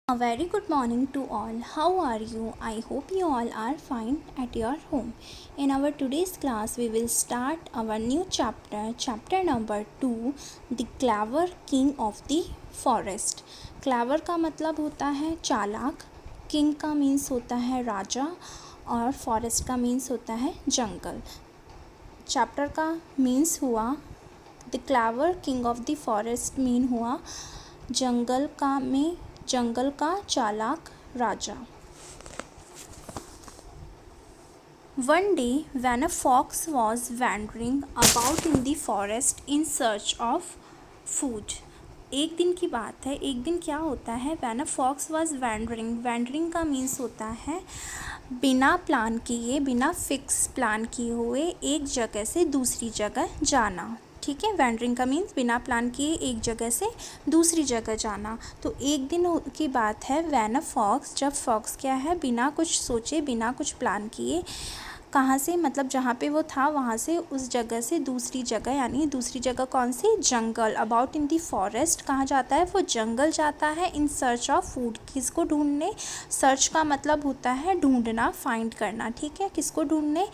A very good morning to all. How are you? I hope you all are fine at your home. In our today's class, we will start our new chapter number 2, The Clever King of the Forest. Clever का मतलब होता है चालाक, king का means होता है राजा और forest का मीन्स होता है जंगल. चैप्टर का मीन्स हुआ the clever king of the forest mean हुआ जंगल का चालाक राजा. One day when a fox was wandering about in the forest in search of food. एक दिन की बात है, एक दिन क्या होता है, when a fox was wandering का मीन्स होता है बिना प्लान किए, बिना फिक्स प्लान किए हुए एक जगह से दूसरी जगह जाना. ठीक है, वैंडरिंग का मीन्स बिना प्लान किए एक जगह से दूसरी जगह जाना. तो एक दिन की बात है व्हेन अ फॉक्स, जब फॉक्स क्या है बिना कुछ सोचे, बिना कुछ प्लान किए, कहाँ से मतलब जहाँ पे वो था वहाँ से उस जगह से दूसरी जगह, यानी दूसरी जगह कौन सी, जंगल. अबाउट इन दी फॉरेस्ट कहाँ जाता है, वो जंगल जाता है. इन सर्च ऑफ फूड, किसको ढूंढने, सर्च का मतलब होता है ढूंढना, फाइंड करना. ठीक है, किसको ढूंढने,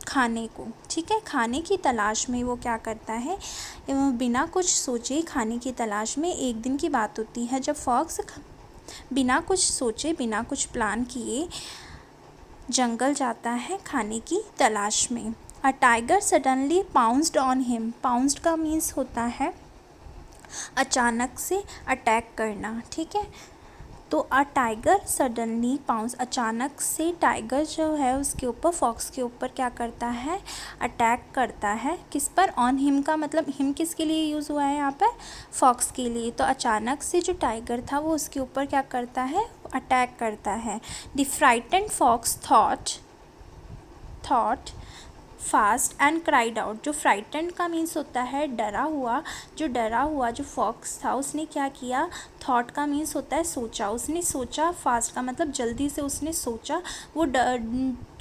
खाने को. ठीक है, खाने की तलाश में वो क्या करता है, बिना कुछ सोचे खाने की तलाश में. एक दिन की बात होती है जब फॉक्स बिना कुछ सोचे, बिना कुछ प्लान किए जंगल जाता है खाने की तलाश में. A tiger suddenly pounced on him. Pounced का मीन्स होता है अचानक से अटैक करना. ठीक है, तो अ टाइगर सडनली पाउंस, अचानक से टाइगर जो है उसके ऊपर, फॉक्स के ऊपर क्या करता है, अटैक करता है. किस पर, ऑन हिम का मतलब हिम किसके लिए यूज़ हुआ है यहाँ पर, फॉक्स के लिए. तो अचानक से जो टाइगर था वो उसके ऊपर क्या करता है, अटैक करता है. The frightened fox thought fast and cried out. जो फ्राइटेंड का मीन्स होता है डरा हुआ, जो फॉक्स था उसने क्या किया, थॉट का मीन्स होता है सोचा, उसने सोचा. फास्ट का मतलब जल्दी से उसने सोचा. वो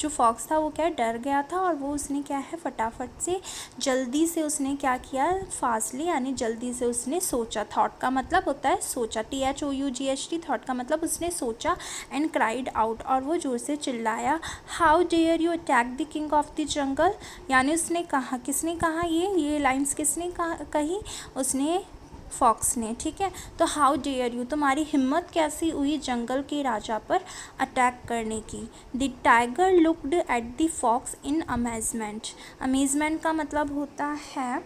जो फॉक्स था वो क्या डर गया था और वो उसने क्या है फटाफट से जल्दी से उसने क्या किया, फास्टली यानी जल्दी से उसने सोचा. थॉट का मतलब होता है सोचा, THOUGHT. थॉट का मतलब उसने सोचा. एंड क्राइड आउट, और वो जोर से चिल्लाया, how dare you attack the king of the jungle. यानी उसने कहा, किसने कहा, ये लाइन्स किसने कही, उसने, फॉक्स ने. ठीक है, तो हाउ डेयर यू, तुम्हारी हिम्मत कैसी हुई जंगल के राजा पर अटैक करने की. The tiger looked at the fox in amazement. Amazement का मतलब होता है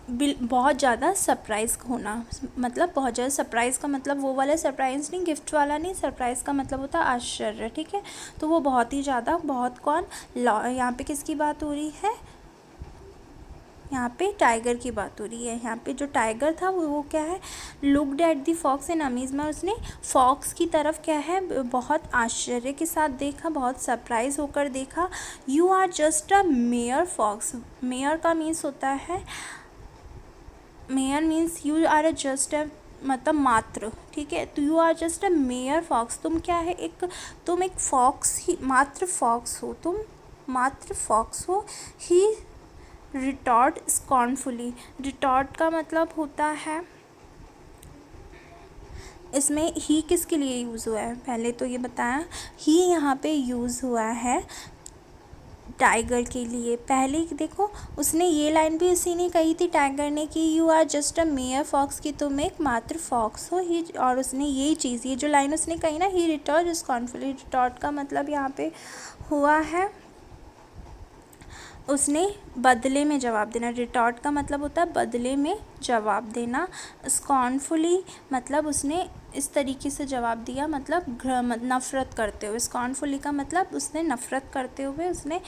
बहुत ज़्यादा सरप्राइज़ होना, मतलब बहुत ज़्यादा सरप्राइज़ का मतलब वो वाला सरप्राइज़ नहीं, गिफ्ट वाला नहीं. सरप्राइज़ का मतलब होता है आश्चर्य. ठीक है, तो वो बहुत ही ज़्यादा, बहुत कौन, यहाँ पे किसकी बात हो रही है, यहाँ पे टाइगर की बात हो रही है. यहाँ पे जो टाइगर था वो क्या है, looked at the fox in amazement. उसने फॉक्स की तरफ क्या है बहुत आश्चर्य के साथ देखा, बहुत सरप्राइज होकर देखा. You are just a mere fox. Mere का मीन्स होता है, mere means you are just a मतलब मात्र. ठीक है, तो you are just a mere fox. तुम क्या है, तुम एक फॉक्स ही, मात्र फॉक्स हो, तुम मात्र फॉक्स हो. ही रिटॉर्ट स्कॉर्नफुली. रिटॉर्ट का मतलब होता है, इसमें ही किसके लिए यूज़ हुआ है, पहले तो ये बताया. ही यहाँ पे यूज़ हुआ है टाइगर के लिए. पहले देखो उसने ये लाइन भी उसी ने कही थी टाइगर ने कि you are just a mere fox, कि तुम एक मात्र फॉक्स हो. ही, और उसने यही चीज़, ये जो लाइन उसने कही ना, ही रिटॉर्ट स्कॉर्नफुली. रिटॉर्ट का मतलब यहाँ पे हुआ है उसने बदले में जवाब देना. रिटॉर्ट का मतलब होता है बदले में जवाब देना. स्कॉर्नफुली मतलब उसने इस तरीके से जवाब दिया, मतलब नफ़रत करते हुए. स्कॉर्नफुली का मतलब उसने नफ़रत करते हुए, उसने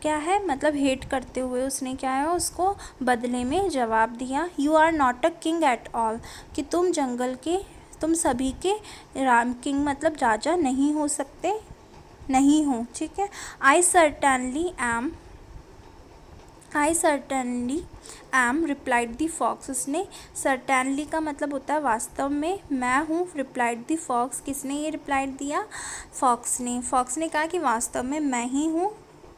क्या है मतलब हेट करते हुए उसने क्या है उसको बदले में जवाब दिया. You are not a king at all, कि तुम जंगल के, तुम सभी के राम, किंग मतलब राजा नहीं हो सकते, नहीं हो. ठीक है, I certainly am replied the fox. उसने सर्टनली का मतलब होता है वास्तव में, मैं हूँ. रिप्लाइड दी फॉक्स, किसने ये रिप्लाइड दिया, फॉक्स ने. फॉक्स ने कहा कि वास्तव में मैं ही हूँ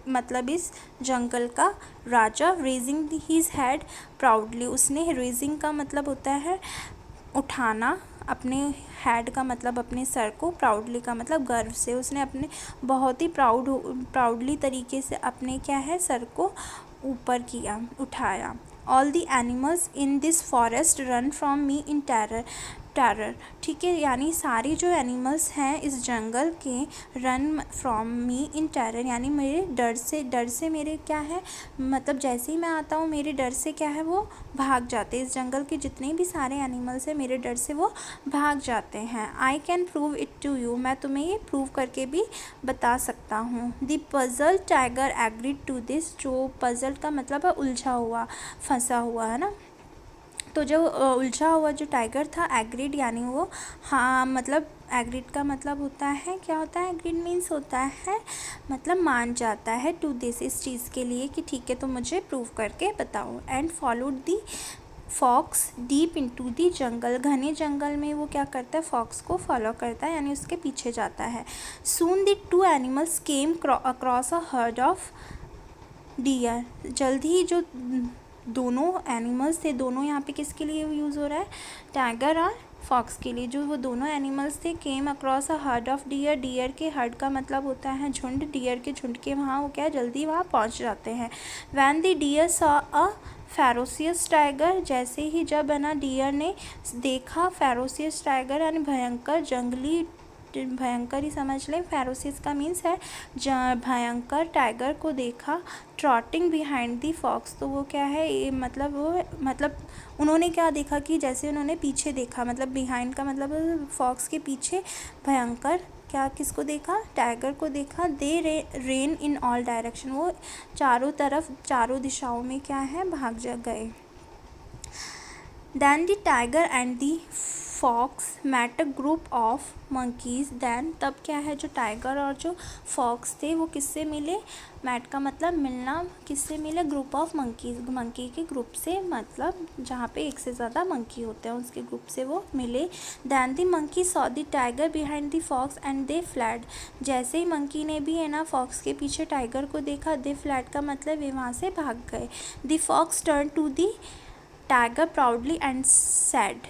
मतलब इस जंगल का राजा. Raising his head proudly. उसने, रेजिंग का मतलब होता है उठाना, अपने हेड का मतलब अपने सर को, प्राउडली का मतलब गर्व से, उसने अपने बहुत ही प्राउडली तरीके से अपने क्या है सर को ऊपर किया, उठाया। All the animals in this forest run from me in terror, ठीक है, यानी सारे जो एनिमल्स हैं इस जंगल के, run from me in terror यानी मेरे डर से मेरे क्या है मतलब जैसे ही मैं आता हूँ मेरे डर से क्या है वो भाग जाते हैं। इस जंगल के जितने भी सारे एनिमल्स हैं मेरे डर से वो भाग जाते हैं। I can prove it to you, मैं तुम्हें ये प्रूव करके भी बता सकता हूँ। The puzzle tiger agreed to this, जो पजल का मतलब है उलझा हुआ, फंसा हुआ, है ना। तो जो उलझा हुआ जो टाइगर था, एग्रीड यानी वो हाँ मतलब एग्रीड का मतलब होता है, क्या होता है एग्रीड मीन्स होता है मतलब मान जाता है, टू दिस इस चीज़ के लिए कि ठीक है तो मुझे प्रूव करके बताओ। And followed the fox deep into the jungle, घने जंगल में वो क्या करता है फॉक्स को फॉलो करता है यानी उसके पीछे जाता है। Soon the two animals came across a herd of dear, जल्द ही जो दोनों एनिमल्स थे, दोनों यहाँ पे किसके लिए यूज़ हो रहा है, टाइगर और फॉक्स के लिए, जो वो दोनों एनिमल्स थे, came across a herd of deer, deer के हर्ड का मतलब होता है झुंड, डियर के झुंड के वहाँ वो क्या जल्दी वहाँ पहुँच जाते हैं। When the deer saw a ferocious tiger, जैसे ही जब है ना डियर ने देखा फेरोसियस टाइगर यानी भयंकर जंगली, भयंकर ही समझ लें, फेरोसियस का मीन्स है भयंकर, टाइगर को देखा, ट्रॉटिंग बिहाइंड दी फॉक्स, तो वो क्या है ये मतलब वो मतलब उन्होंने क्या देखा कि जैसे उन्होंने पीछे देखा, मतलब बिहाइंड का मतलब फॉक्स के पीछे भयंकर क्या किसको देखा, टाइगर को देखा। दे रेन इन ऑल डायरेक्शन, वो चारों तरफ चारों दिशाओं में क्या है भाग जा गए। Then the tiger and the fox met a group of monkeys, then तब क्या है जो टाइगर और जो फॉक्स थे वो किससे मिले, मैट का मतलब मिलना, किससे मिले, ग्रुप ऑफ मंकीज़, मंकी के ग्रुप से, मतलब जहाँ पे एक से ज़्यादा मंकी होते हैं उसके ग्रुप से वो मिले। Then the monkey saw the tiger behind the fox and they fled, जैसे ही मंकी ने भी है ना फॉक्स के पीछे टाइगर को देखा, दे फ्लैड का मतलब वे वहाँ से भाग गए। The fox turn to the tiger proudly and said,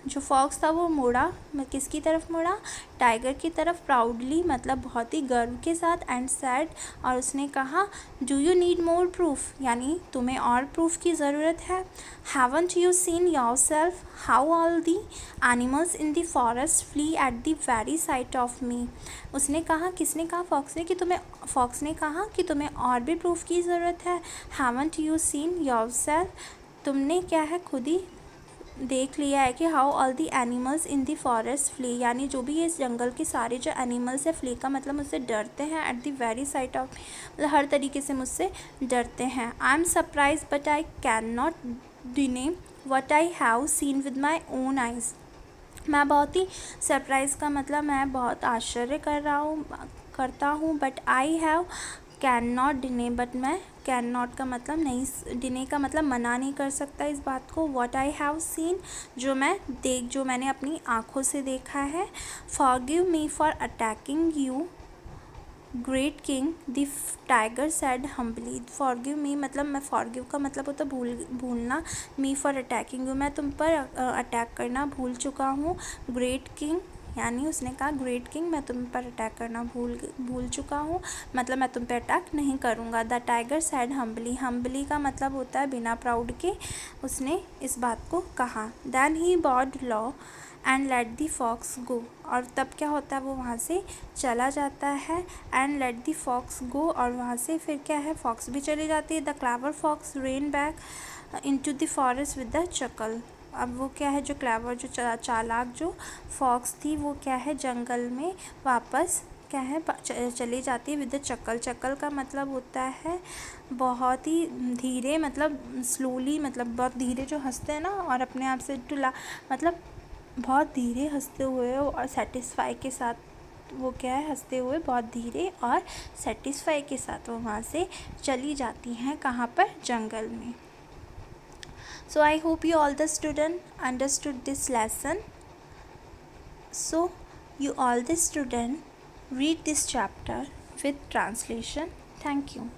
जो फॉक्स था वो मुड़ा, किसकी तरफ मुड़ा, टाइगर की तरफ, प्राउडली मतलब बहुत ही गर्व के साथ, एंड सैड और उसने कहा, do you need more proof, यानी तुम्हें और प्रूफ की ज़रूरत है। Haven't you seen yourself how all the animals in the forest flee at the very sight of me, उसने कहा, किसने कहा, फॉक्स ने, कि तुम्हें, फॉक्स ने कहा कि तुम्हें और भी प्रूफ की ज़रूरत है। Haven't you seen yourself, तुमने क्या है खुद ही देख लिया है कि how all the animals in the forest flee, यानी जो भी इस जंगल के सारे जो एनिमल्स है, फ्ली का मतलब मुझसे डरते हैं, at the very sight of, मतलब हर तरीके से मुझसे डरते हैं। I am surprise but I can not deny what I have seen with my own eyes, मैं बहुत ही सरप्राइज़ का मतलब मैं बहुत आश्चर्य करता हूँ, but I have can not deny, but मैं कैन नॉट का मतलब नहीं, डिने का मतलब मना नहीं कर सकता इस बात को। व्हाट आई हैव सीन, जो मैंने अपनी आँखों से देखा है। Forgive me for attacking you great king, the tiger said humbly, forgive me मतलब मैं, फॉरगिव का मतलब होता भूलना, मी फॉर अटैकिंग यू मैं तुम पर अटैक करना भूल चुका हूँ, ग्रेट किंग यानी उसने कहा ग्रेट किंग मैं तुम पर अटैक करना भूल चुका हूँ, मतलब मैं तुम पर अटैक नहीं करूँगा। The tiger said humbly, humbly का मतलब होता है बिना प्राउड के, उसने इस बात को कहा। Then he bowed low and let the fox go, और तब क्या होता है वो वहाँ से चला जाता है, and let the fox go, और वहाँ से फिर क्या है फॉक्स भी चली जाती है। The clever fox ran back into the forest with the jackal, अब वो क्या है जो क्लेवर जो चालाक जो फॉक्स थी वो क्या है जंगल में वापस क्या है चली जाती है, विद द चक्कल, चक्कल का मतलब होता है बहुत ही धीरे, मतलब स्लोली, मतलब बहुत धीरे जो हंसते हैं ना और अपने आप से मतलब बहुत धीरे हंसते हुए और सेटिस्फाई के साथ, वो क्या है हंसते हुए बहुत धीरे और सेटिस्फाई के साथ वो वहाँ से चली जाती हैं, कहाँ पर, जंगल में। So I hope you all the student understood this lesson. So you all the student read this chapter with translation. Thank you.